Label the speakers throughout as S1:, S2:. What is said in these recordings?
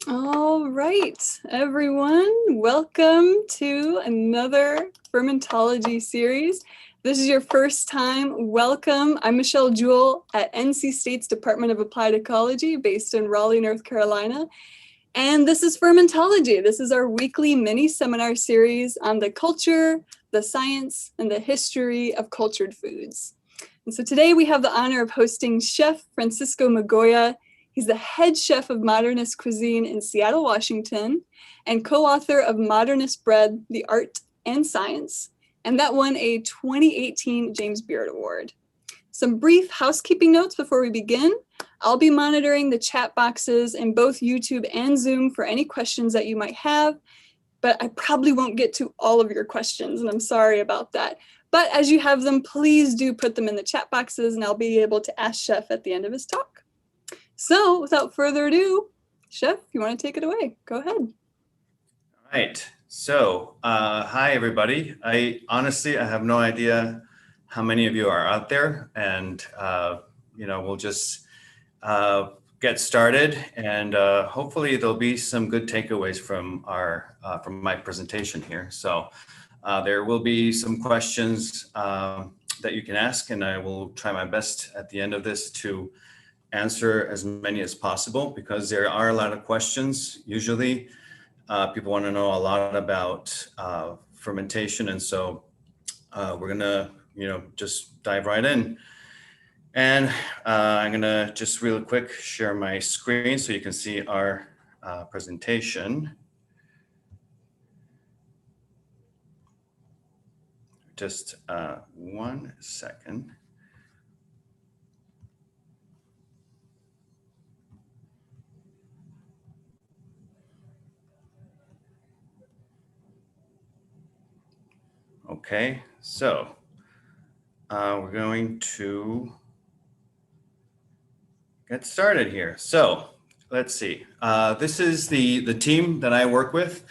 S1: All right, everyone, welcome to another Fermentology series. If this is your first time, welcome. I'm Michelle Jewell at NC State's Department of Applied Ecology based in Raleigh, North Carolina. And this is Fermentology. This is our weekly mini seminar series on the culture, the science, and the history of cultured foods. And so today we have the honor of hosting Chef Francisco Migoya. He's the head chef of Modernist Cuisine in Seattle, Washington, and co-author of Modernist Bread, The Art and Science, and that won a 2018 James Beard Award. Some brief housekeeping notes before we begin. I'll be monitoring the chat boxes in both YouTube and Zoom for any questions that you might have, but I probably won't get to all of your questions, and I'm sorry about that. But as you have them, please do put them in the chat boxes, and I'll be able to ask Chef at the end of his talk. So without further ado, Chef, you want to take it away? Go ahead.
S2: All right. So, hi, everybody. I have no idea how many of you are out there, and, we'll just get started, and hopefully there'll be some good takeaways from from my presentation here. So there will be some questions that you can ask, and I will try my best at the end of this to answer as many as possible, because there are a lot of questions. Usually people want to know a lot about fermentation, and so we're gonna just dive right in. And I'm gonna just really quick share my screen so you can see our presentation. Just 1 second. Okay, so we're going to get started here. So let's see. This is the team that I work with.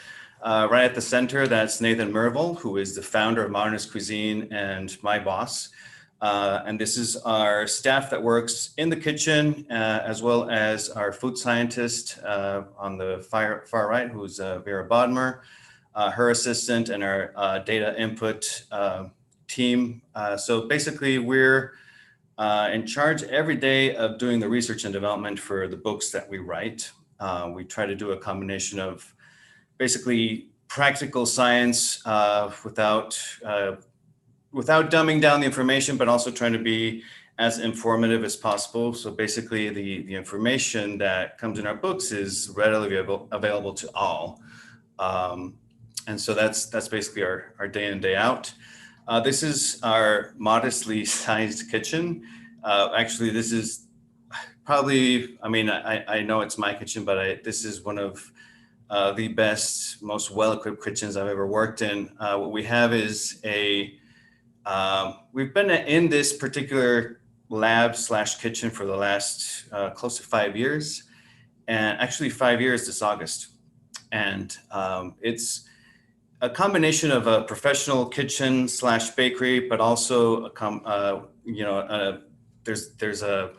S2: Right at the center, that's Nathan Merville, who is the founder of Modernist Cuisine and my boss. And this is our staff that works in the kitchen, as well as our food scientist on the far right, who's Vera Bodmer. Her assistant, and our data input team. So basically we're in charge every day of doing the research and development for the books that we write. We try to do a combination of basically practical science without dumbing down the information, but also trying to be as informative as possible. So basically the information that comes in our books is readily available to all. And so that's basically our day in, day out. This is our modestly sized kitchen. Actually, this is probably, I know it's my kitchen, but this is one of the best, most well-equipped kitchens I've ever worked in. What we have is we've been in this particular lab / kitchen for the last close to 5 years, and actually 5 years this August. And it's a combination of a professional kitchen / bakery, but also there's a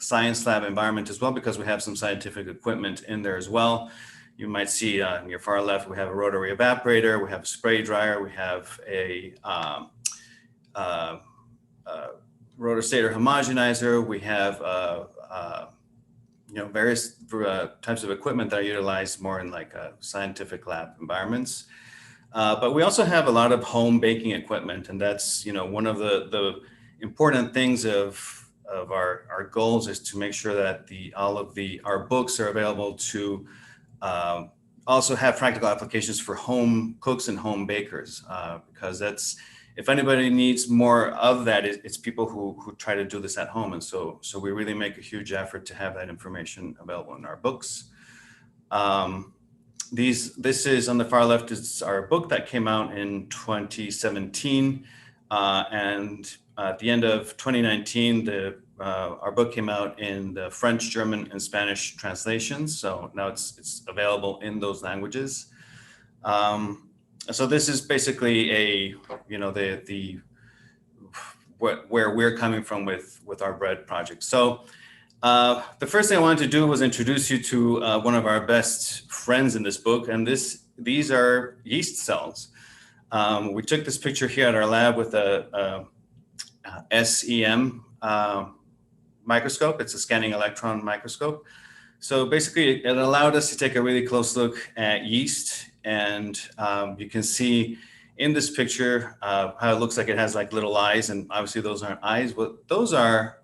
S2: science lab environment as well, because we have some scientific equipment in there as well. You might see on your far left, we have a rotary evaporator, we have a spray dryer, we have a rotostator homogenizer, we have various types of equipment that are utilized more in like scientific lab environments. But we also have a lot of home baking equipment, and that's one of the important things of our goals is to make sure that all of our books are available to also have practical applications for home cooks and home bakers, because that's, if anybody needs more of that, it's people who try to do this at home. And so we really make a huge effort to have that information available in our books. This is on the far left, is our book that came out in 2017. And at the end of 2019, our book came out in the French, German, and Spanish translations. So now it's available in those languages. So this is basically where we're coming from with our bread project. So The first thing I wanted to do was introduce you to one of our best friends in this book, and these are yeast cells. We took this picture here at our lab with a SEM microscope. It's a scanning electron microscope. So basically, it allowed us to take a really close look at yeast, and you can see in this picture how it looks like it has like little eyes, and obviously those aren't eyes. But those are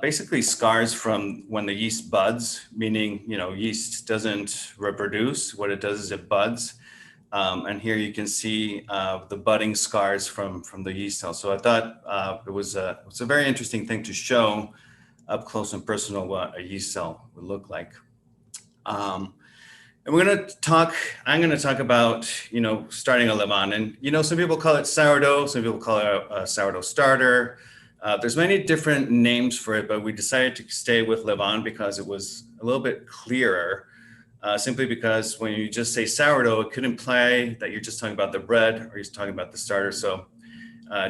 S2: basically scars from when the yeast buds, meaning, yeast doesn't reproduce. What it does is it buds. And here you can see the budding scars from the yeast cell. So I thought it was a very interesting thing to show up close and personal what a yeast cell would look like. And I'm going to talk about, starting a levain. And, some people call it sourdough, some people call it a sourdough starter. There's many different names for it, but we decided to stay with levain because it was a little bit clearer, simply because when you just say sourdough, it could imply that you're just talking about the bread or you're talking about the starter. So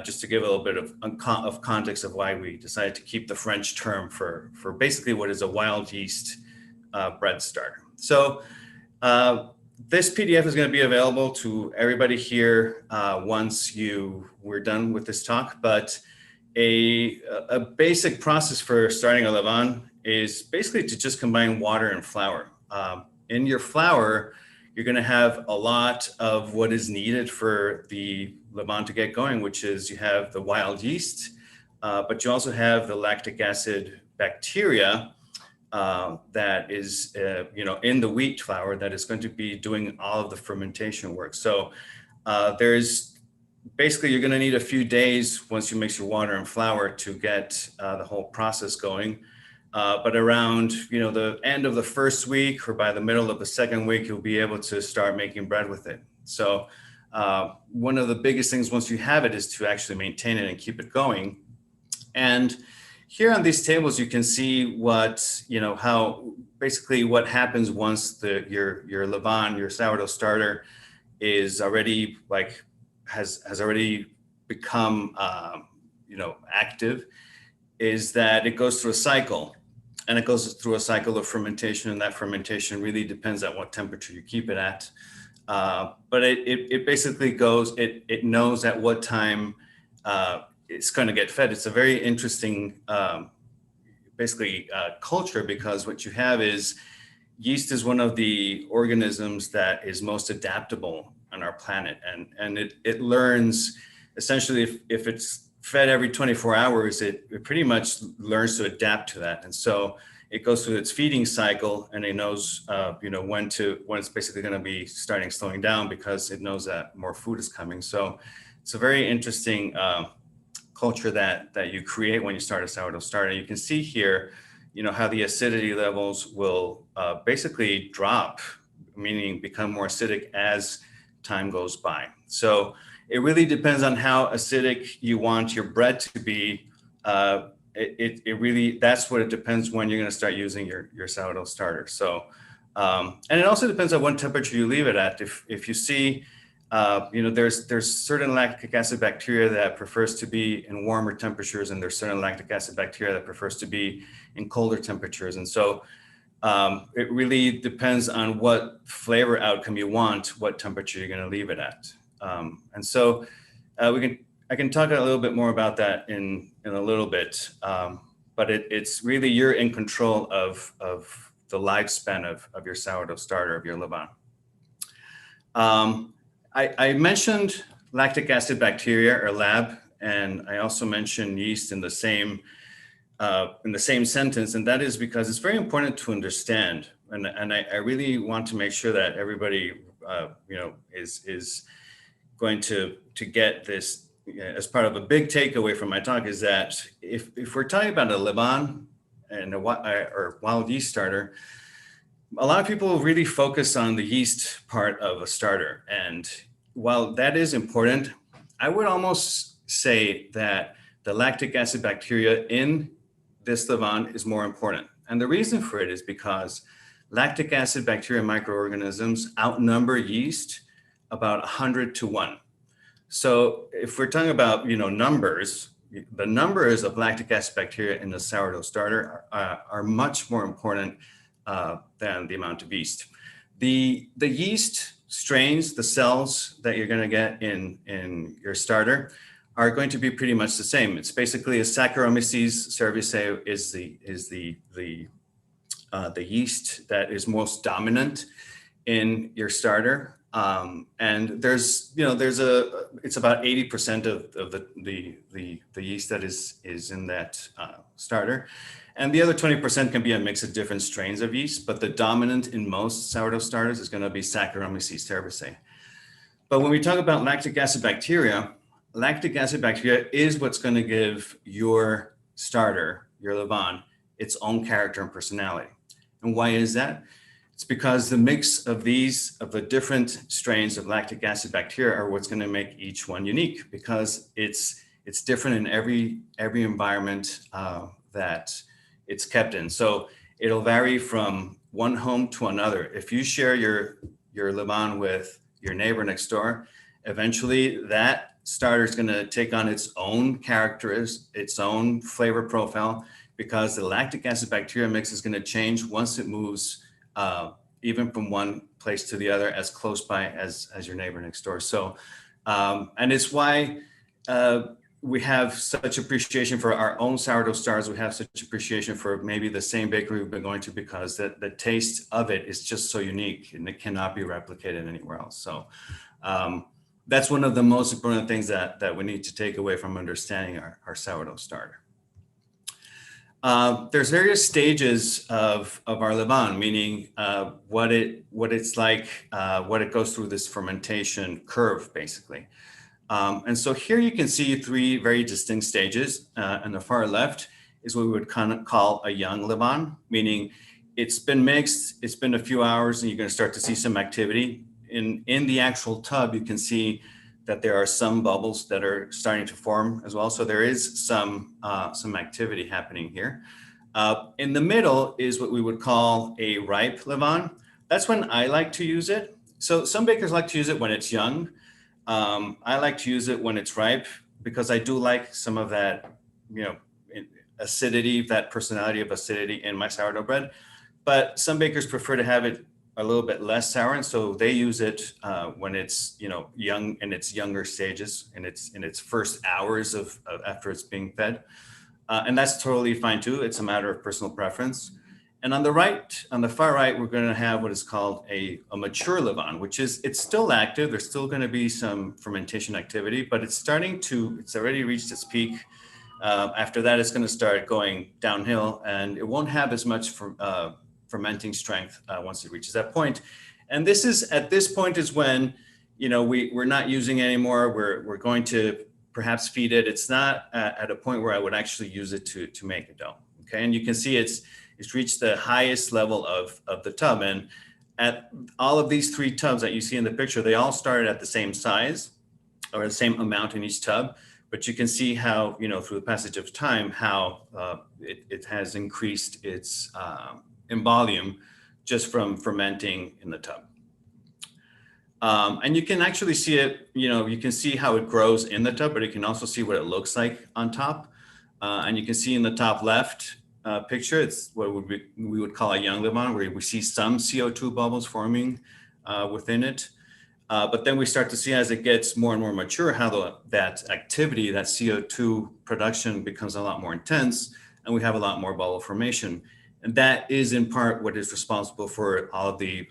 S2: just to give a little bit of context of why we decided to keep the French term for basically what is a wild yeast bread starter. So this PDF is going to be available to everybody here once we're done with this talk, but a basic process for starting a levain is basically to just combine water and flour. In your flour, you're going to have a lot of what is needed for the levain to get going, which is you have the wild yeast, but you also have the lactic acid bacteria that is, in the wheat flour that is going to be doing all of the fermentation work. So basically, you're going to need a few days once you mix your water and flour to get the whole process going. But around, the end of the first week or by the middle of the second week, you'll be able to start making bread with it. So one of the biggest things once you have it is to actually maintain it and keep it going. And here on these tables, you can see how basically what happens once your levain, your sourdough starter, is already has already become active, is that it goes through a cycle, and it goes through a cycle of fermentation, and that fermentation really depends on what temperature you keep it at. But it basically it knows at what time it's going to get fed. It's a very interesting culture, because what you have is yeast is one of the organisms that is most adaptable on our planet, and it learns essentially if it's fed every 24 hours, it pretty much learns to adapt to that. And so it goes through its feeding cycle, and it knows when it's basically going to be slowing down, because it knows that more food is coming. So it's a very interesting culture that you create when you start a sourdough starter. You can see here, how the acidity levels will basically drop, meaning become more acidic as time goes by. So it really depends on how acidic you want your bread to be. It really, that's what it depends when you're going to start using your sourdough starter. So, and it also depends on what temperature you leave it at. If you see, there's certain lactic acid bacteria that prefers to be in warmer temperatures, and there's certain lactic acid bacteria that prefers to be in colder temperatures. And so it really depends on what flavor outcome you want, what temperature you're going to leave it at. And so I can talk a little bit more about that in a little bit, but it's really, you're in control of the lifespan of your sourdough starter, of your levain. I mentioned lactic acid bacteria, or lab, and I also mentioned yeast in the same sentence, and that is because it's very important to understand, and I really want to make sure that everybody is going to get this as part of a big takeaway from my talk, is that if we're talking about a levain and or wild yeast starter, a lot of people really focus on the yeast part of a starter. And while that is important, I would almost say that the lactic acid bacteria in this levain is more important. And the reason for it is because lactic acid bacteria microorganisms outnumber yeast about 100 to 1. So if we're talking about, numbers, the numbers of lactic acid bacteria in the sourdough starter are much more important than the amount of yeast. The yeast strains, the cells that you're going to get in your starter are going to be pretty much the same. It's basically a Saccharomyces cerevisiae is the yeast that is most dominant in your starter. And it's about 80% of the yeast that is in that starter. And the other 20% can be a mix of different strains of yeast, but the dominant in most sourdough starters is going to be Saccharomyces cerevisiae. But when we talk about lactic acid bacteria is what's going to give your starter, your levain, its own character and personality. And why is that? It's because the mix of the different strains of lactic acid bacteria are what's going to make each one unique, because it's different in every environment that it's kept in. So it'll vary from one home to another. If you share your levain with your neighbor next door, eventually that starter is going to take on its own characteristics, its own flavor profile, because the lactic acid bacteria mix is going to change once it moves even from one place to the other, as close by as your neighbor next door. So, and it's why we have such appreciation for our own sourdough starters. We have such appreciation for maybe the same bakery we've been going to, because the taste of it is just so unique and it cannot be replicated anywhere else. So that's one of the most important things that we need to take away from understanding our sourdough starter. There's various stages of our levain, meaning what it's like, what it goes through this fermentation curve, basically. And so here you can see three very distinct stages. On the far left is what we would kind of call a young levain, meaning it's been mixed, it's been a few hours, and you're going to start to see some activity. In the actual tub, you can see that there are some bubbles that are starting to form as well. So there is some activity happening here. In the middle is what we would call a ripe levain. That's when I like to use it. So some bakers like to use it when it's young. I like to use it when it's ripe, because I do like some of that, acidity, that personality of acidity in my sourdough bread. But some bakers prefer to have it a little bit less sour, and so they use it when it's young, in its younger stages, in its first hours of after it's being fed, and that's totally fine too. It's a matter of personal preference. And on the far right, we're going to have what is called a mature levain, which is, it's still active. There's still going to be some fermentation activity, but it's already reached its peak. After that, it's going to start going downhill, and it won't have as much fermenting strength once it reaches that point. And at this point is when, we're not using it anymore. We're going to perhaps feed it. It's not at a point where I would actually use it to make a dough. Okay, and you can see it's reached the highest level of the tub. And at all of these three tubs that you see in the picture, they all started at the same size, or the same amount in each tub. But you can see how, through the passage of time, how it has increased its in volume just from fermenting in the tub. And you can actually see it, you can see how it grows in the tub, but you can also see what it looks like on top. And you can see in the top left picture, it's what we would call a young levain, where we see some CO2 bubbles forming within it. But then we start to see, as it gets more and more mature, how that activity, that CO2 production becomes a lot more intense, and we have a lot more bubble formation. And that is in part what is responsible for all of the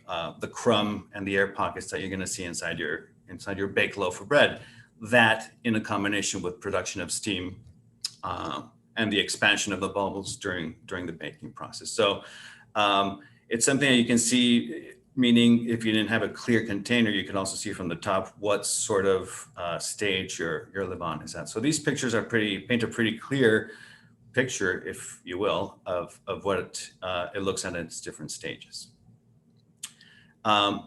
S2: crumb and the air pockets that you're going to see inside your baked loaf of bread. That, in a combination with production of steam and the expansion of the bubbles during the baking process. So it's something that you can see. Meaning, if you didn't have a clear container, you can also see from the top what sort of stage your levain is at. So these pictures paint a pretty clear picture, if you will, of what it looks at in its different stages.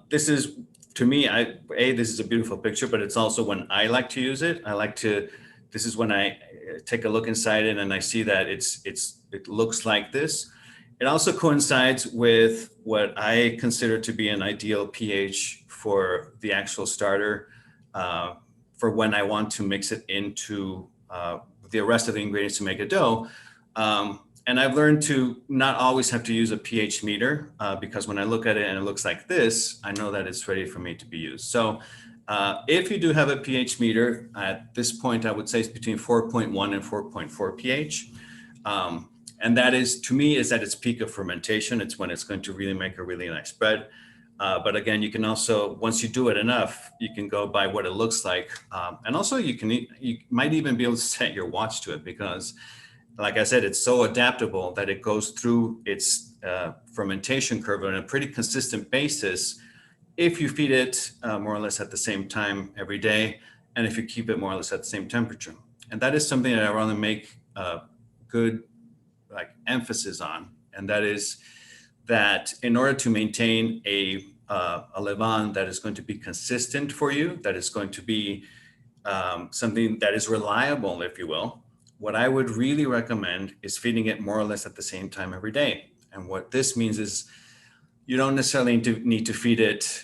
S2: This is, to me, this is a beautiful picture, but it's also when I like to use it. This is when I take a look inside it and I see that it looks like this. It also coincides with what I consider to be an ideal pH for the actual starter, for when I want to mix it into the rest of the ingredients to make a dough. And I've learned to not always have to use a pH meter because when I look at it and it looks like this, I know that it's ready for me to be used. So if you do have a pH meter, at this point, I would say it's between 4.1 and 4.4 pH. And that is, to me, is at its peak of fermentation. It's when it's going to really make a really nice bread. But again, you can also, once you do it enough, you can go by what it looks like. And also you might even be able to set your watch to it because, like I said, it's so adaptable that it goes through its fermentation curve on a pretty consistent basis if you feed it more or less at the same time every day, and if you keep it more or less at the same temperature. And that is something that I want to make good emphasis on, and that is that in order to maintain a levain that is going to be consistent for you, that is going to be something that is reliable, if you will, what I would really recommend is feeding it more or less at the same time every day. And what this means is you don't necessarily need to feed it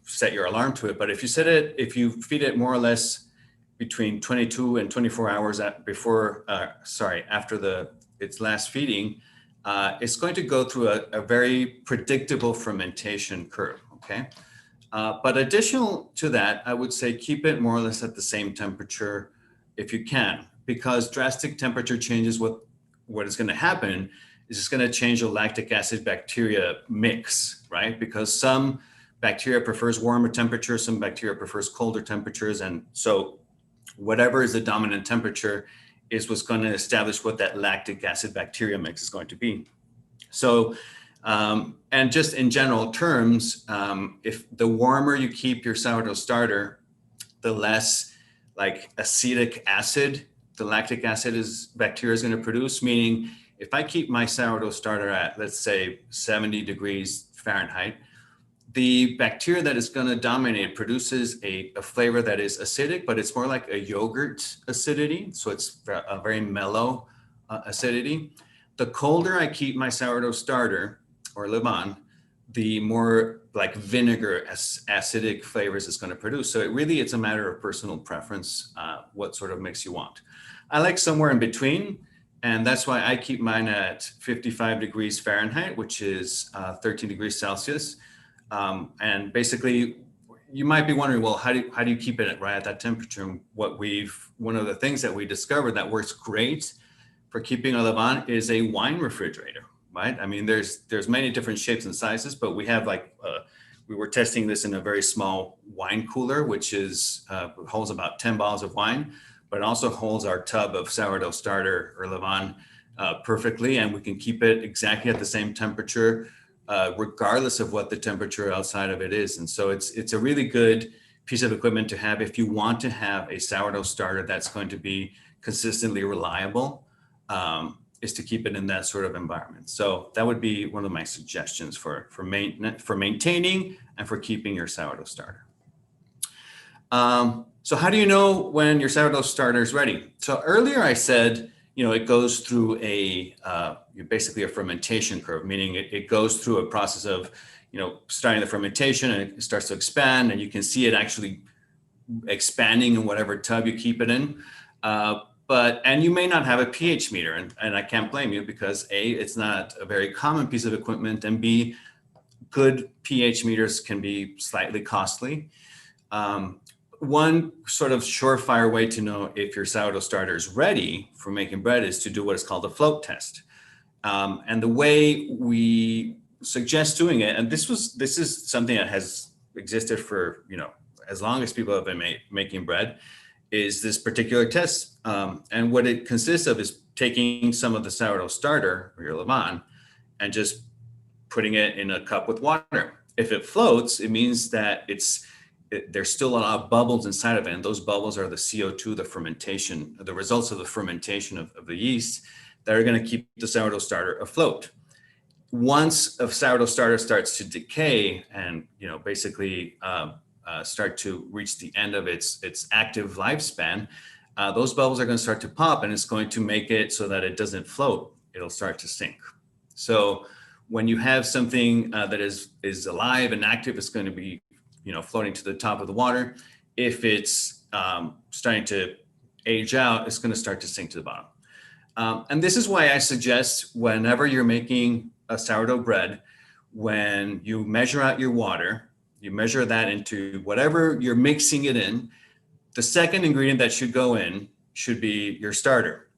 S2: set your alarm to it, but if you feed it more or less between 22 and 24 hours after its last feeding, it's going to go through a very predictable fermentation curve, okay? But additional to that, I would say keep it more or less at the same temperature if you can, because drastic temperature changes, what is going to happen is it's going to change the lactic acid bacteria mix, right? Because some bacteria prefers warmer temperatures, some bacteria prefers colder temperatures. And so whatever is the dominant temperature is what's going to establish what that lactic acid bacteria mix is going to be. So, and just in general terms, if the warmer you keep your sourdough starter, the less acetic acid the lactic acid bacteria is going to produce, meaning if I keep my sourdough starter at, let's say, 70 degrees Fahrenheit, the bacteria that is going to dominate produces a flavor that is acidic, but it's more like a yogurt acidity. So it's a very mellow acidity. The colder I keep my sourdough starter or levain, the more like vinegar acidic flavors it's going to produce. So it's a matter of personal preference, what sort of mix you want. I like somewhere in between, and that's why I keep mine at 55 degrees Fahrenheit, which is 13 degrees Celsius. And basically, you might be wondering, well, how do you keep it right at that temperature? One of the things that we discovered that works great for keeping a levain is a wine refrigerator, right? I mean, there's many different shapes and sizes, but we have we were testing this in a very small wine cooler, which holds about 10 bottles of wine, but it also holds our tub of sourdough starter or levain perfectly, and we can keep it exactly at the same temperature, regardless of what the temperature outside of it is. And so it's a really good piece of equipment to have if you want to have a sourdough starter that's going to be consistently reliable, is to keep it in that sort of environment. So that would be one of my suggestions for maintaining and for keeping your sourdough starter. So how do you know when your sourdough starter is ready? So earlier I said, it goes through basically a fermentation curve, meaning it goes through a process of, starting the fermentation, and it starts to expand, and you can see it actually expanding in whatever tub you keep it in. And you may not have a pH meter, and I can't blame you because A, it's not a very common piece of equipment, and B, good pH meters can be slightly costly. One sort of surefire way to know if your sourdough starter is ready for making bread is to do what is called a float test. And the way we suggest doing it, and this is something that has existed for, as long as people have been making bread, is this particular test. And what it consists of is taking some of the sourdough starter or your levain and just putting it in a cup with water. If it floats, it means that there's still a lot of bubbles inside of it, and those bubbles are the CO2, the fermentation, the results of the fermentation of the yeast that are going to keep the sourdough starter afloat. Once a sourdough starter starts to decay and basically start to reach the end of its active lifespan, those bubbles are going to start to pop, and it's going to make it so that it doesn't float. It'll start to sink. So when you have something that is alive and active, it's going to be floating to the top of the water. If it's starting to age out, it's going to start to sink to the bottom. And this is why I suggest whenever you're making a sourdough bread, when you measure out your water, you measure that into whatever you're mixing it in. The second ingredient that should go in should be your starter.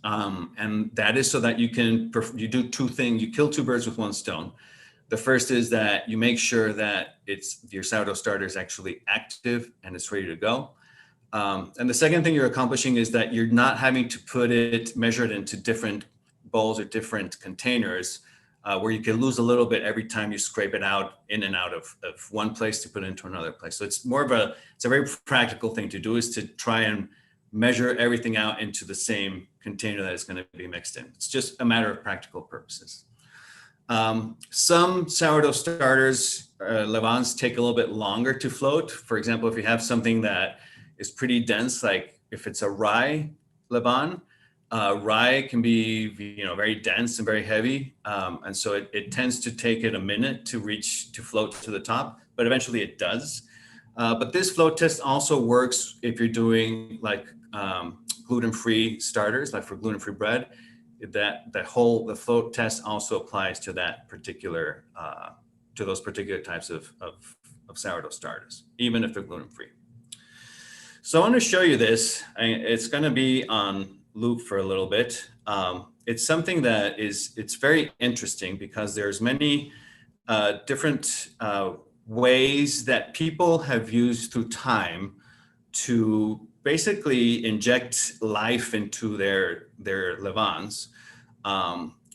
S2: And that is so that you do two things, you kill two birds with one stone. The first is that you make sure that your sourdough starter is actually active and it's ready to go. And the second thing you're accomplishing is that you're not having to measure it into different bowls or different containers, where you can lose a little bit every time you scrape it out in and out of one place to put it into another place. So it's a very practical thing to do, is to try and measure everything out into the same container that it's going to be mixed in. It's just a matter of practical purposes. Some sourdough starters, levains, take a little bit longer to float. For example, if you have something that is pretty dense, like if it's a rye levain, rye can be very dense and very heavy. And so it tends to take it a minute to float to the top, but eventually it does. But this float test also works if you're doing like gluten-free starters, like for gluten-free bread. The float test also applies to that particular, to those particular types of sourdough starters, even if they're gluten-free. So I want to show you this. It's going to be on loop for a little bit. It's something that it's very interesting because there's many different ways that people have used through time to basically inject life into their levains.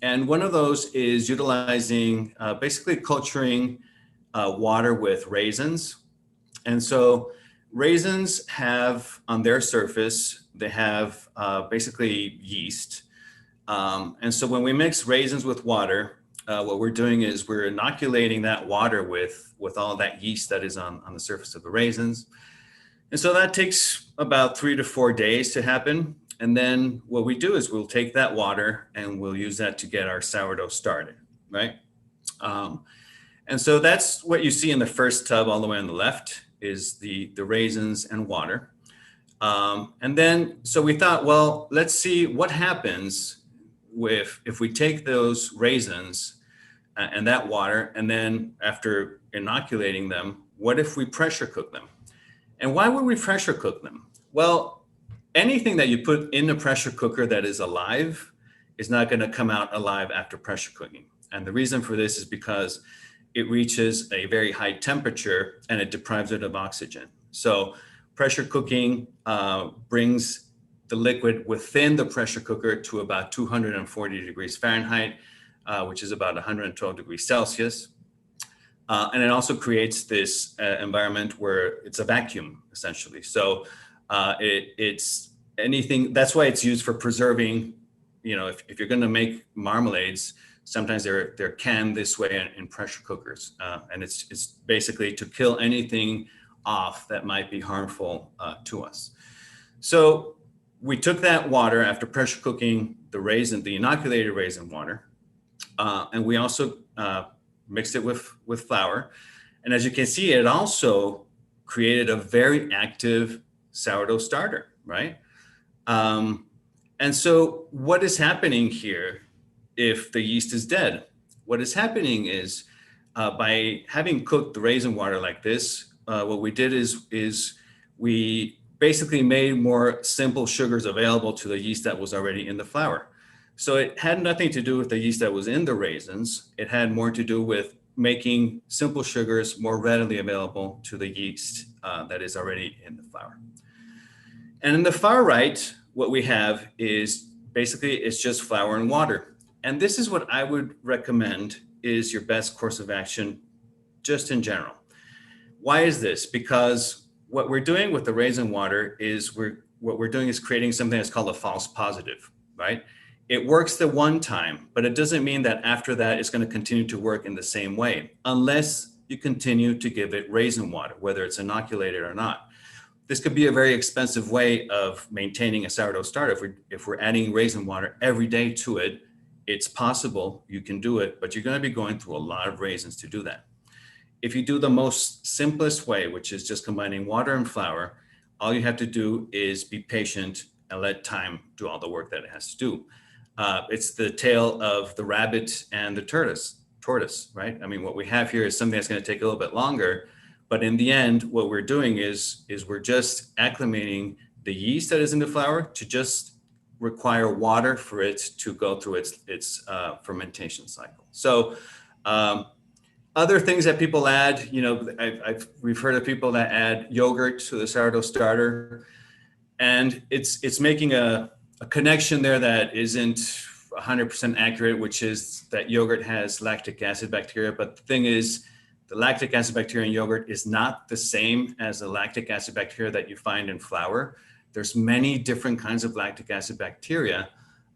S2: And one of those is utilizing, basically culturing water with raisins. And so raisins have on their surface, they have basically yeast. And so when we mix raisins with water, what we're doing is we're inoculating that water with all that yeast that is on the surface of the raisins. And so that takes about 3 to 4 days to happen. And then what we do is we'll take that water and we'll use that to get our sourdough started, right? And so that's what you see in the first tub all the way on the left is the raisins and water. And then, so we thought, well, let's see what happens if we take those raisins and that water, and then after inoculating them, what if we pressure cook them? And why would we pressure cook them? Well, anything that you put in the pressure cooker that is alive is not going to come out alive after pressure cooking. And the reason for this is because it reaches a very high temperature and it deprives it of oxygen. So pressure cooking brings the liquid within the pressure cooker to about 240 degrees Fahrenheit, which is about 112 degrees Celsius. And it also creates this environment where it's a vacuum, essentially. So it's anything, that's why it's used for preserving, if you're going to make marmalades, sometimes they're canned this way in pressure cookers. And it's basically to kill anything off that might be harmful to us. So we took that water after pressure cooking the inoculated raisin water, and we also mixed it with flour. And as you can see, it also created a very active sourdough starter, right? And so what is happening here if the yeast is dead? What is happening is by having cooked the raisin water like this, what we did is we basically made more simple sugars available to the yeast that was already in the flour. So it had nothing to do with the yeast that was in the raisins. It had more to do with making simple sugars more readily available to the yeast that is already in the flour. And in the far right, what we have is basically it's just flour and water. And this is what I would recommend is your best course of action just in general. Why is this? Because what we're doing with the raisin water is what we're doing is creating something that's called a false positive, right? It works the one time, but it doesn't mean that after that it's going to continue to work in the same way unless you continue to give it raisin water, whether it's inoculated or not. This could be a very expensive way of maintaining a sourdough starter. If we're adding raisin water every day to it, it's possible you can do it, but you're going to be going through a lot of raisins to do that. If you do the most simplest way, which is just combining water and flour, all you have to do is be patient and let time do all the work that it has to do. It's the tale of the rabbit and the tortoise, right? I mean, what we have here is something that's going to take a little bit longer, but in the end, what we're doing is we're just acclimating the yeast that is in the flour to just require water for it to go through its fermentation cycle. So other things that people add, you know, we've heard of people that add yogurt to the sourdough starter, and it's making a connection there that isn't 100% accurate, which is that yogurt has lactic acid bacteria. But the thing is, the lactic acid bacteria in yogurt is not the same as the lactic acid bacteria that you find in flour. There's many different kinds of lactic acid bacteria.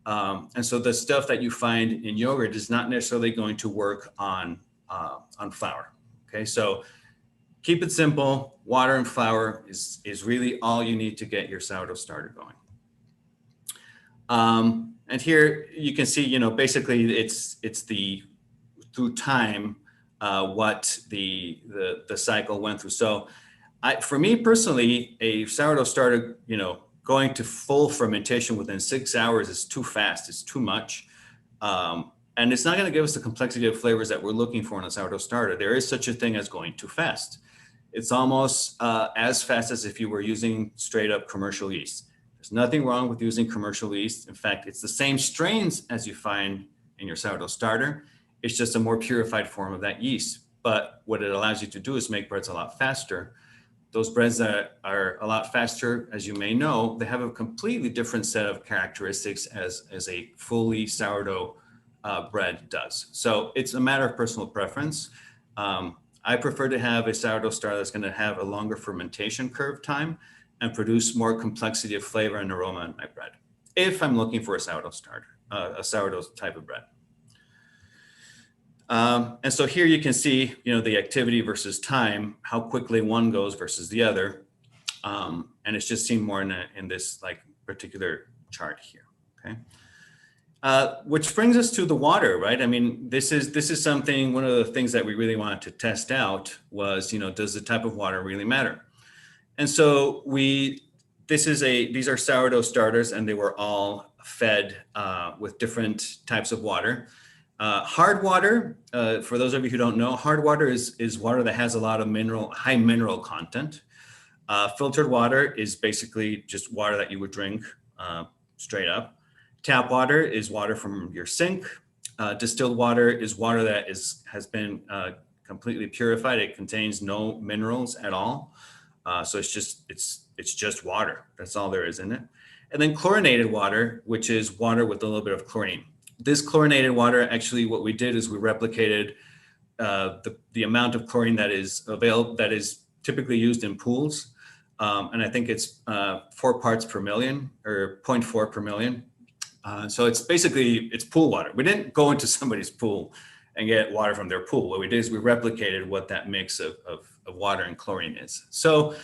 S2: And so the stuff that you find in yogurt is not necessarily going to work on flour. Okay, so keep it simple. Water and flour is really all you need to get your sourdough starter going. And here you can see, you know, basically it's through time what the cycle went through. So for me personally, a sourdough starter, you know, going to full fermentation within 6 hours is too fast. It's too much. And it's not going to give us the complexity of flavors that we're looking for in a sourdough starter. There is such a thing as going too fast. It's almost as fast as if you were using straight up commercial yeast. There's nothing wrong with using commercial yeast. In fact, it's the same strains as you find in your sourdough starter. It's just a more purified form of that yeast. But what it allows you to do is make breads a lot faster. Those breads that are a lot faster, as you may know, they have a completely different set of characteristics as a fully sourdough bread does. So it's a matter of personal preference. I prefer to have a sourdough starter that's going to have a longer fermentation curve time and produce more complexity of flavor and aroma in my bread, if I'm looking for a sourdough starter, a sourdough type of bread. And so here you can see, you know, the activity versus time, how quickly one goes versus the other. And it's just seen more in this like particular chart here, okay? Which brings us to the water, right? I mean, this is something, one of the things that we really wanted to test out was, you know, does the type of water really matter? And so these are sourdough starters, and they were all fed with different types of water. Hard water, for those of you who don't know, hard water is water that has a lot of high mineral content. Filtered water is basically just water that you would drink straight up. Tap water is water from your sink. Distilled water is water that has been completely purified. It contains no minerals at all. So it's just water. That's all there is in it. And then chlorinated water, which is water with a little bit of chlorine. This chlorinated water, actually what we did is we replicated the amount of chlorine that is available, that is typically used in pools. And I think it's 4 parts per million or 0.4 per million. So it's pool water. We didn't go into somebody's pool and get water from their pool. What we did is we replicated what that mix of water and chlorine is. So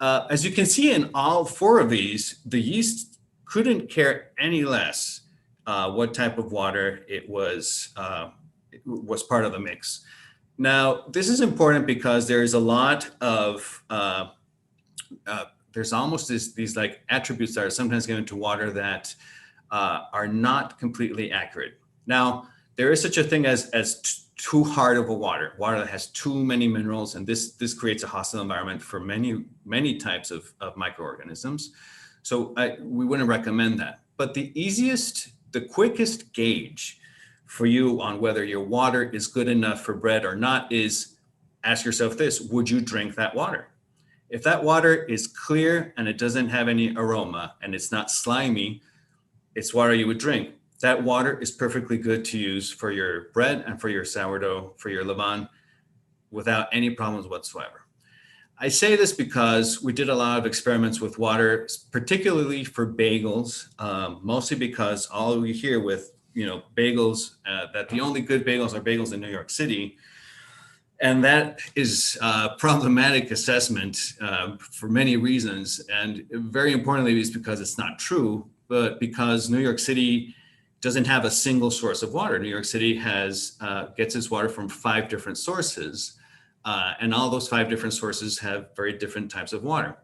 S2: as you can see in all 4 of these, the yeast couldn't care any less what type of water it was part of the mix. Now, this is important because there's a lot of, there's almost these like attributes that are sometimes given to water that are not completely accurate. Now, there is such a thing as too hard of a water that has too many minerals, and this creates a hostile environment for many types of microorganisms. So we wouldn't recommend that. But the quickest gauge for you on whether your water is good enough for bread or not is ask yourself this: would you drink that water? If that water is clear and it doesn't have any aroma and it's not slimy, it's water you would drink. That water is perfectly good to use for your bread and for your sourdough, for your levain, without any problems whatsoever. I say this because we did a lot of experiments with water, particularly for bagels, mostly because all we hear with, you know, bagels, that the only good bagels are bagels in New York City. And that is a problematic assessment for many reasons. And very importantly, is because it's not true, but because New York City doesn't have a single source of water. New York City gets its water from 5 different sources. And all those 5 different sources have very different types of water.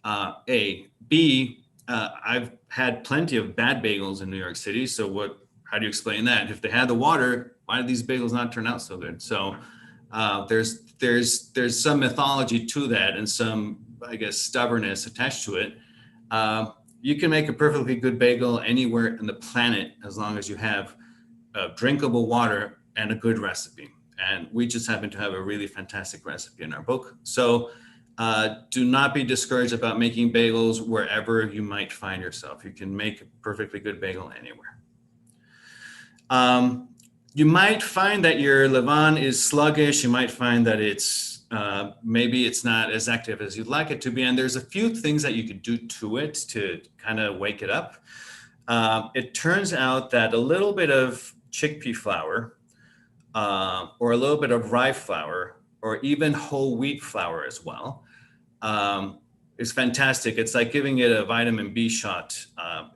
S2: A. B, I've had plenty of bad bagels in New York City. So how do you explain that? If they had the water, why did these bagels not turn out so good? So there's some mythology to that and some, I guess, stubbornness attached to it. You can make a perfectly good bagel anywhere on the planet as long as you have drinkable water and a good recipe. And we just happen to have a really fantastic recipe in our book. So do not be discouraged about making bagels wherever you might find yourself. You can make a perfectly good bagel anywhere. You might find that your levain is sluggish. You might find that maybe it's not as active as you'd like it to be. And there's a few things that you could do to it to kind of wake it up. It turns out that a little bit of chickpea flour or a little bit of rye flour or even whole wheat flour as well is fantastic. It's like giving it a vitamin B shot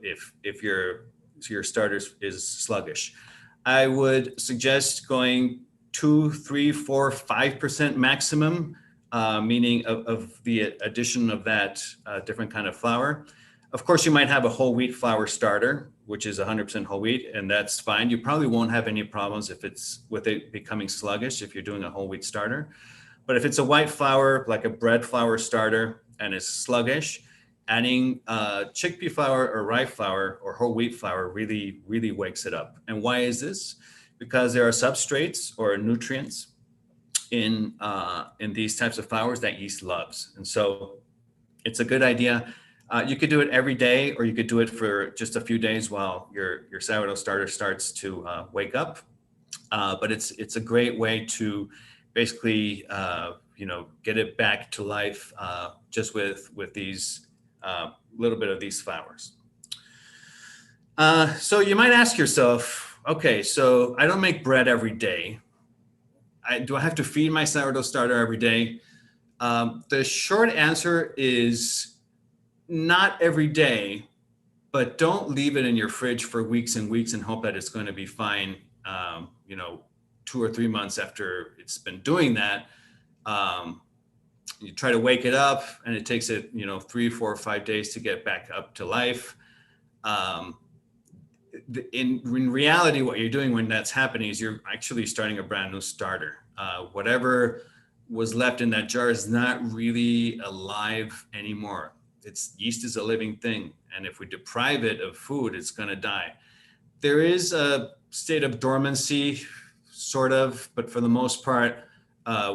S2: if your starter is sluggish. I would suggest going 2, 3, 4, 5% maximum, meaning of the addition of that different kind of flour. Of course, you might have a whole wheat flour starter, which is 100% whole wheat, and that's fine. You probably won't have any problems with it becoming sluggish if you're doing a whole wheat starter. But if it's a white flour, like a bread flour starter, and it's sluggish, adding chickpea flour or rye flour or whole wheat flour really, really wakes it up. And why is this? Because there are substrates or nutrients in these types of flours that yeast loves. And so it's a good idea. You could do it every day, or you could do it for just a few days while your sourdough starter starts to wake up. But it's a great way to basically get it back to life just with these little bit of these flours. So you might ask yourself, okay, so I don't make bread every day. Do I have to feed my sourdough starter every day? The short answer is not every day, but don't leave it in your fridge for weeks and weeks and hope that it's going to be fine, 2 or 3 months after it's been doing that. You try to wake it up and it takes it, 3, 4, or 5 days to get back up to life. In reality, what you're doing when that's happening is you're actually starting a brand new starter. Whatever was left in that jar is not really alive anymore. Yeast is a living thing. And if we deprive it of food, it's going to die. There is a state of dormancy, sort of, but for the most part,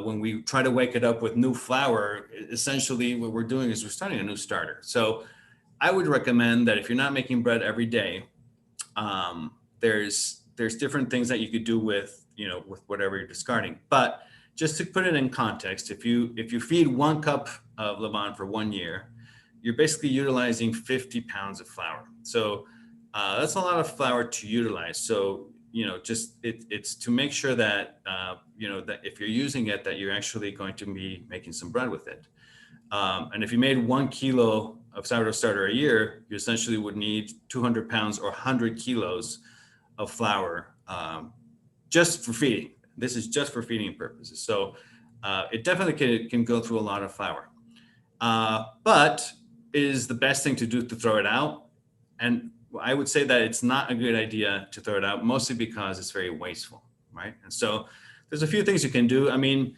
S2: when we try to wake it up with new flour, essentially what we're doing is we're starting a new starter. So I would recommend that if you're not making bread every day, there's different things that you could do with whatever you're discarding. But just to put it in context, if you feed 1 cup of levain for 1 year, you're basically utilizing 50 pounds of flour. So that's a lot of flour to utilize. So it's to make sure that that if you're using it, that you're actually going to be making some bread with it. And if you made 1 kilo of sourdough starter a year, you essentially would need 200 pounds or 100 kilos of flour just for feeding. This is just for feeding purposes. So it definitely can go through a lot of flour. But it is the best thing to do to throw it out. And I would say that it's not a good idea to throw it out, mostly because it's very wasteful, right? And so there's a few things you can do. I mean,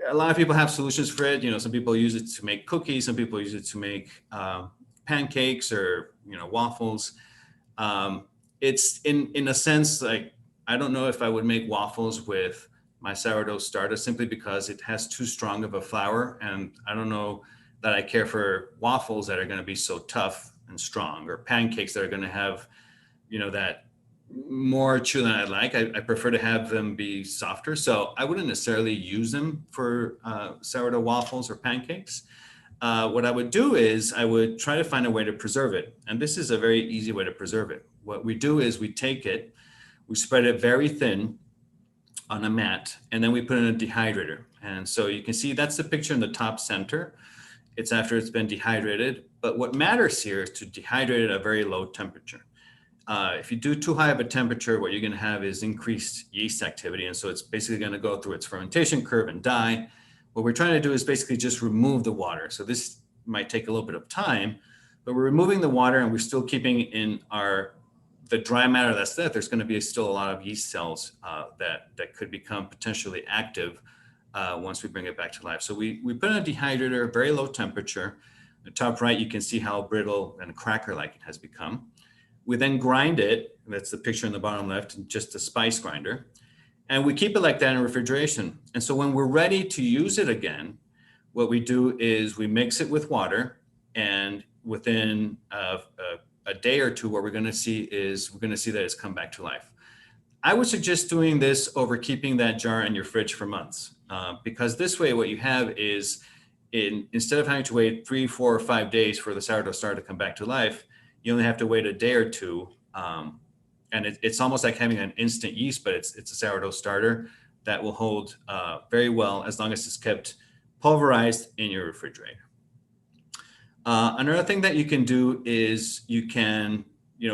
S2: a lot of people have solutions for it. Some people use it to make cookies. Some people use it to make pancakes or, waffles. It's in a sense, like, I don't know if I would make waffles with my sourdough starter simply because it has too strong of a flour. And I don't know that I care for waffles that are going to be so tough and strong, or pancakes that are going to have, that more chew than I'd like. I prefer to have them be softer. So I wouldn't necessarily use them for sourdough waffles or pancakes. What I would do is I would try to find a way to preserve it. And this is a very easy way to preserve it. What we do is we take it, we spread it very thin on a mat, and then we put it in a dehydrator. And so you can see that's the picture in the top center. It's after it's been dehydrated. But what matters here is to dehydrate it at a very low temperature. If you do too high of a temperature, what you're going to have is increased yeast activity. And so it's basically going to go through its fermentation curve and die. What we're trying to do is basically just remove the water. So this might take a little bit of time, but we're removing the water and we're still keeping in the dry matter that's left. There's going to be still a lot of yeast cells that could become potentially active once we bring it back to life. So we put in a dehydrator, very low temperature. The top right, you can see how brittle and cracker-like it has become. We then grind it. That's the picture in the bottom left, just a spice grinder. And we keep it like that in refrigeration. And so when we're ready to use it again, what we do is we mix it with water, and within a day or two, what we're going to see that it's come back to life. I would suggest doing this over keeping that jar in your fridge for months, because this way what you have is, instead of having to wait 3, 4, or 5 days for the sourdough starter to come back to life, you only have to wait a day or two. And it's almost like having an instant yeast, but it's a sourdough starter that will hold very well as long as it's kept pulverized in your refrigerator. Another thing that you can do is you can,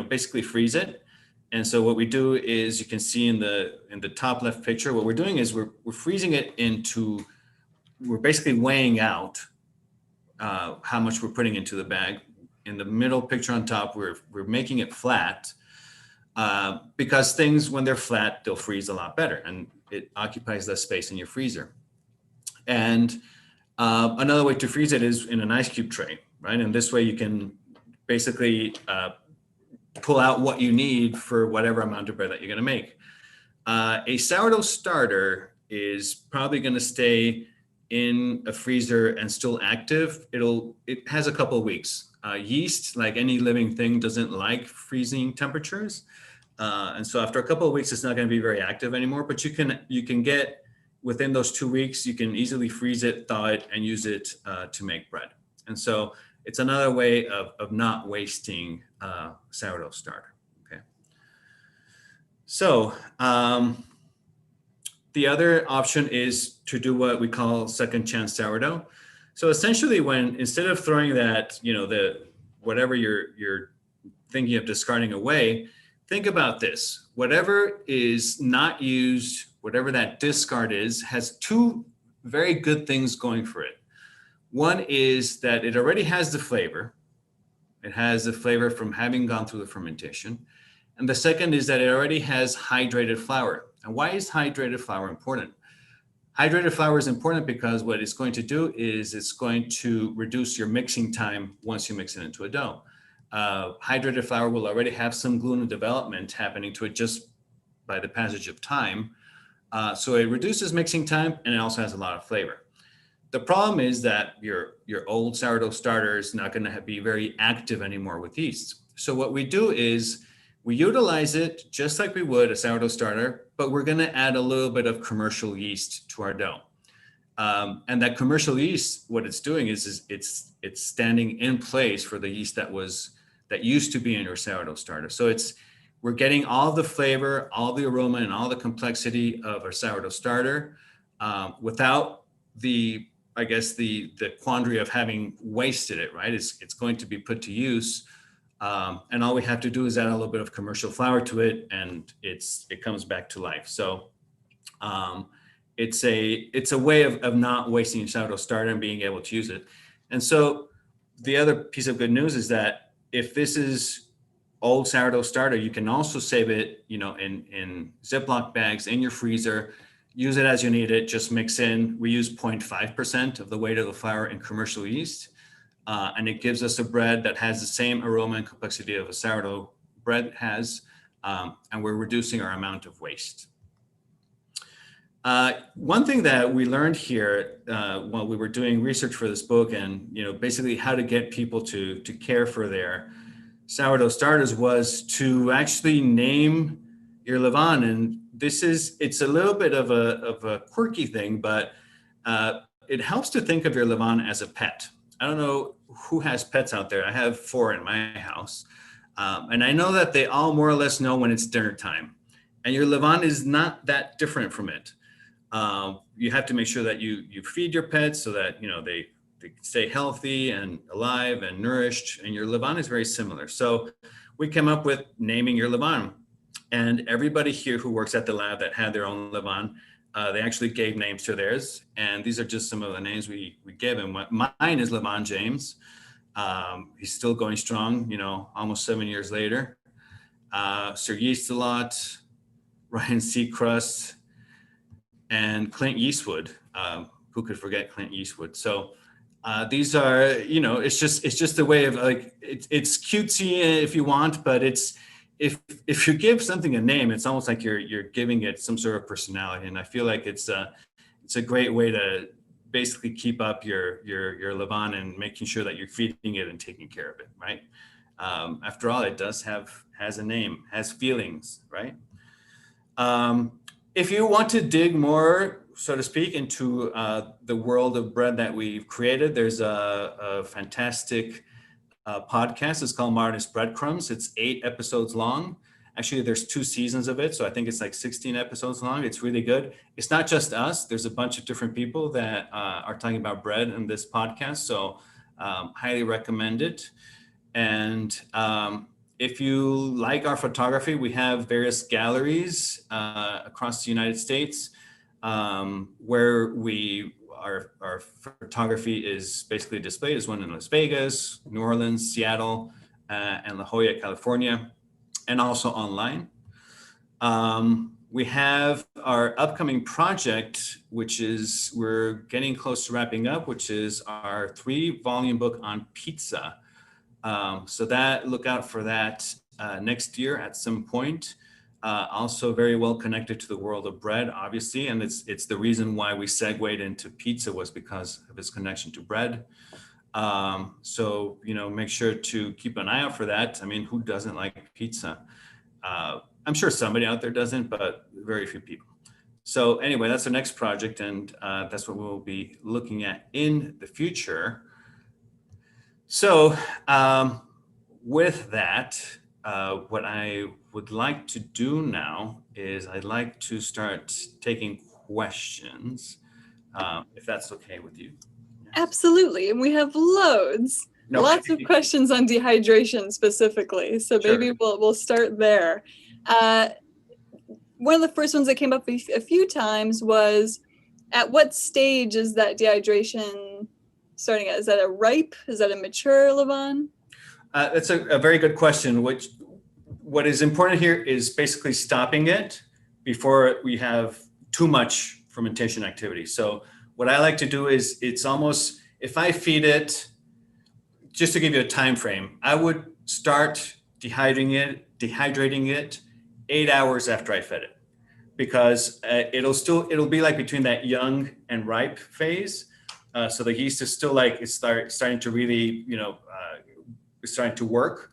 S2: basically freeze it. And so what we do is, you can see in the top left picture, what we're doing is we're freezing it we're basically weighing out how much we're putting into the bag. In the middle picture on top, we're making it flat because things, when they're flat, they'll freeze a lot better and it occupies less space in your freezer. And another way to freeze it is in an ice cube tray, right? And this way you can basically pull out what you need for whatever amount of bread that you're going to make. A sourdough starter is probably going to stay in a freezer and still active. It has a couple of weeks. Yeast, like any living thing, doesn't like freezing temperatures. And so after a couple of weeks, it's not going to be very active anymore, but you can get, within those 2 weeks, you can easily freeze it, thaw it, and use it to make bread. And so it's another way of not wasting sourdough starter, okay? So the other option is to do what we call second chance sourdough. So essentially, instead of throwing that, whatever you're thinking of discarding away, think about this. Whatever is not used, whatever that discard is, has two very good things going for it. One is that it already has the flavor. It has the flavor from having gone through the fermentation. And the second is that it already has hydrated flour. And why is hydrated flour important? Hydrated flour is important because what it's going to do is it's going to reduce your mixing time once you mix it into a dough. Hydrated flour will already have some gluten development happening to it just by the passage of time. So it reduces mixing time, and it also has a lot of flavor. The problem is that your old sourdough starter is not going to be very active anymore with yeast. So what we do is we utilize it just like we would a sourdough starter, but we're going to add a little bit of commercial yeast to our dough. And that commercial yeast, what it's doing is it's standing in place for the yeast that used to be in your sourdough starter. So we're getting all the flavor, all the aroma, and all the complexity of our sourdough starter without the quandary of having wasted it, right? It's going to be put to use. And all we have to do is add a little bit of commercial flour to it, and it comes back to life. So it's a way of not wasting your sourdough starter and being able to use it. And so the other piece of good news is that if this is old sourdough starter, you can also save it, in Ziploc bags in your freezer. Use it as you need it. Just mix in. We use 0.5% of the weight of the flour in commercial yeast. And it gives us a bread that has the same aroma and complexity of a sourdough bread has, and we're reducing our amount of waste. One thing that we learned here while we were doing research for this book, and basically how to get people to care for their sourdough starters, was to actually name your levain. And it's a little bit of a quirky thing, but it helps to think of your levain as a pet. I don't know who has pets out there. I have 4 in my house. And I know that they all more or less know when it's dinner time. And your levain is not that different from it. You have to make sure that you feed your pets so that they stay healthy and alive and nourished. And your levain is very similar. So we came up with naming your levain. And everybody here who works at the lab that had their own levain They actually gave names to theirs, and these are just some of the names we gave him. Mine is Levon James. He's still going strong, almost 7 years later. Sir Yeast a lot, Ryan Seacrest, and Clint Eastwood. Who could forget Clint Eastwood? So these are, it's just a way of like, it's cutesy if you want, but it's, if you give something a name, it's almost like you're giving it some sort of personality. And I feel like it's a great way to basically keep up your Levon and making sure that you're feeding it and taking care of it, right? After all, it has a name, has feelings, right? If you want to dig more, so to speak, into the world of bread that we've created, there's a fantastic podcast. It's called Modernist Breadcrumbs. It's 8 episodes long. Actually, there's 2 seasons of it, so I think it's like 16 episodes long. It's really good. It's not just us. There's a bunch of different people that are talking about bread in this podcast, so highly recommend it. And if you like our photography, we have various galleries across the United States where our photography is basically displayed. There's one in Las Vegas, New Orleans, Seattle, and La Jolla, California, and also online. We have our upcoming project, which is we're getting close to wrapping up, which is our 3-volume book on pizza. So look out for that next year at some point. Also very well connected to the world of bread, obviously, and it's the reason why we segued into pizza was because of its connection to bread. So make sure to keep an eye out for that. I mean, who doesn't like pizza? I'm sure somebody out there doesn't, but very few people. So anyway, that's our next project, and that's what we'll be looking at in the future. So with that, what I would like to do now is I'd like to start taking questions, if that's okay with you.
S1: Yes. Absolutely, and we have loads. No. Lots of questions on dehydration specifically, so maybe sure. we'll start there. One of the first ones that came up a few times was, at what stage is that dehydration starting at? Is that a ripe? Is that a mature Levon?
S2: That's a very good question. What is important here is basically stopping it before we have too much fermentation activity. So what I like to do is, it's almost, if I feed it, just to give you a time frame, I would start dehydrating it 8 hours after I fed it, because it'll be like between that young and ripe phase. So the yeast is still like, it's starting to really, it's starting to work.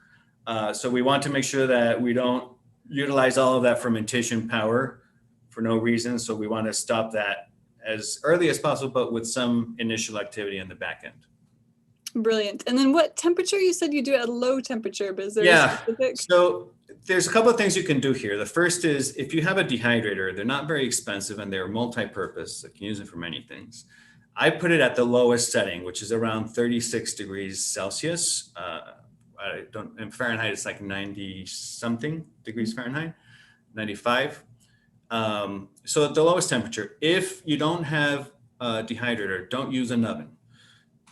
S2: So we want to make sure that we don't utilize all of that fermentation power for no reason. So we want to stop that as early as possible, but with some initial activity in the back end.
S1: Brilliant. And then what temperature? You said you do it at low temperature, but is there a specific?
S2: So there's a couple of things you can do here. The first is, if you have a dehydrator, they're not very expensive and they're multi-purpose. You can use it for many things. I put it at the lowest setting, which is around 36 degrees Celsius. In Fahrenheit, it's like 90 something degrees Fahrenheit, 95. So at the lowest temperature. If you don't have a dehydrator, don't use an oven.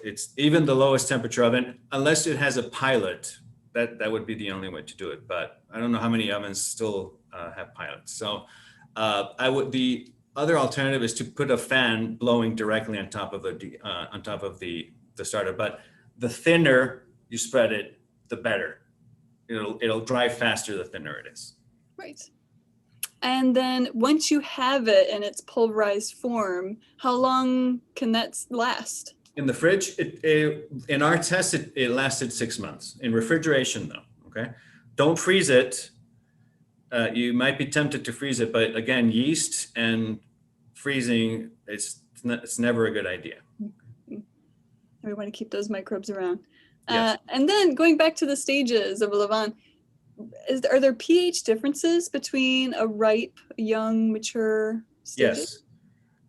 S2: It's even the lowest temperature oven, unless it has a pilot, that would be the only way to do it. But I don't know how many ovens still have pilots. So the other alternative is to put a fan blowing directly on top of the starter. But the thinner you spread it, the better. It'll dry faster the thinner it is.
S1: Right. And then once you have it in its pulverized form, how long can that last?
S2: In the fridge, in our test, it lasted 6 months. In refrigeration, though, okay? Don't freeze it. You might be tempted to freeze it, but again, yeast and freezing, it's never a good idea.
S1: We want to keep those microbes around.
S2: Yes.
S1: And then going back to the stages of a Levon, are there pH differences between a ripe, young, mature stages?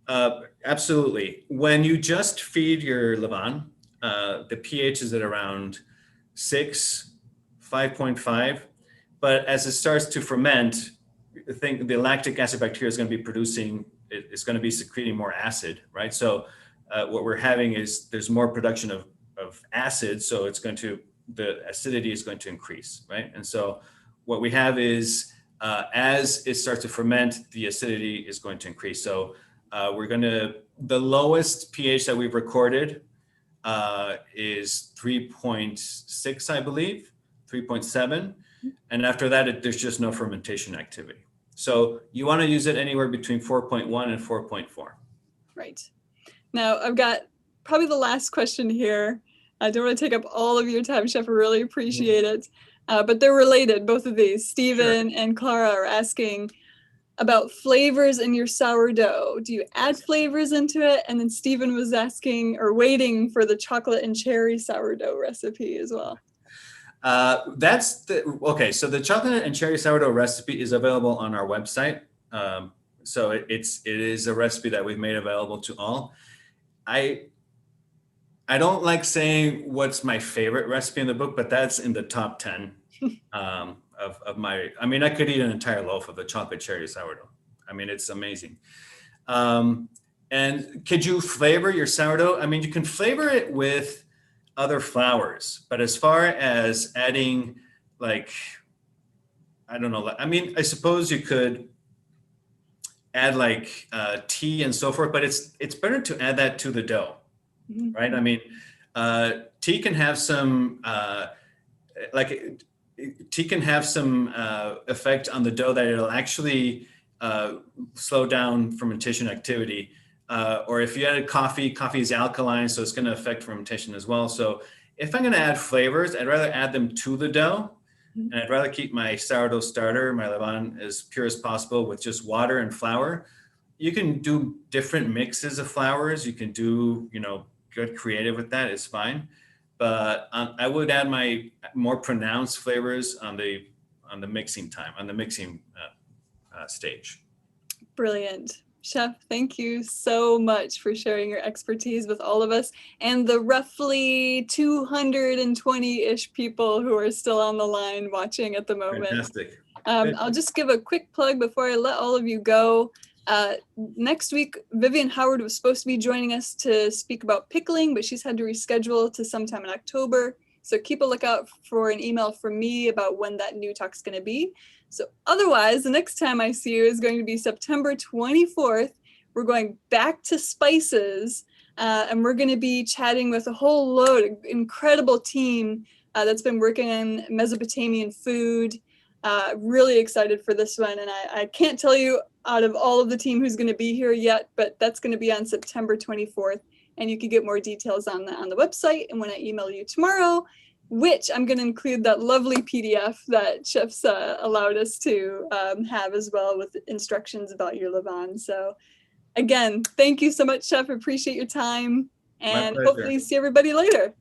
S2: Yes, absolutely. When you just feed your Levon, the pH is at around 6, 5.5. But as it starts to ferment, the lactic acid bacteria is going to be producing it's going to be secreting more acid, right? So what we're having is there's more production of acid, so the acidity is going to increase, right? And so what we have is as it starts to ferment, the acidity is going to increase. So the lowest pH that we've recorded is 3.6, I believe, 3.7. And after that, there's just no fermentation activity. So you want to use it anywhere between 4.1 and 4.4.
S1: Right. Now, I've got probably the last question here. I don't want to take up all of your time, Chef. I really appreciate it. But they're related, both of these. Stephen and Clara are asking about flavors in your sourdough. Do you add flavors into it? And then Stephen was asking or waiting for the chocolate and cherry sourdough recipe as well.
S2: Okay. So the chocolate and cherry sourdough recipe is available on our website. So it is a recipe that we've made available to all. I don't like saying what's my favorite recipe in the book, but that's in the top 10 of my. I mean, I could eat an entire loaf of the chocolate cherry sourdough. I mean, it's amazing. And could you flavor your sourdough? I mean, you can flavor it with other flours, but as far as adding, like, I don't know. I mean, I suppose you could add like tea and so forth, but it's better to add that to the dough. Right. I mean, tea can have some effect on the dough that it'll actually slow down fermentation activity. Or if you added coffee is alkaline, so it's going to affect fermentation as well. So if I'm going to add flavors, I'd rather add them to the dough, and I'd rather keep my sourdough starter, my levain, as pure as possible with just water and flour. You can do different mixes of flours. You can do, good creative with that, it's fine. But I would add my more pronounced flavors on the mixing time, on the mixing stage.
S1: Brilliant. Chef, thank you so much for sharing your expertise with all of us and the roughly 220-ish people who are still on the line watching at the moment.
S2: Fantastic.
S1: I'll just give a quick plug before I let all of you go. Next week, Vivian Howard was supposed to be joining us to speak about pickling, but she's had to reschedule to sometime in October. So keep a lookout for an email from me about when that new talk's going to be. So otherwise, the next time I see you is going to be September 24th. We're going back to spices, and we're going to be chatting with a whole load, incredible team that's been working on Mesopotamian food. Really excited for this one, and I can't tell you out of all of the team who's going to be here yet, but that's going to be on September 24th, and you can get more details on the website. And when I email you tomorrow, which I'm going to include that lovely PDF that Chef's allowed us to have as well with instructions about your levain. So again, thank you so much, Chef. Appreciate your time, and hopefully see everybody later.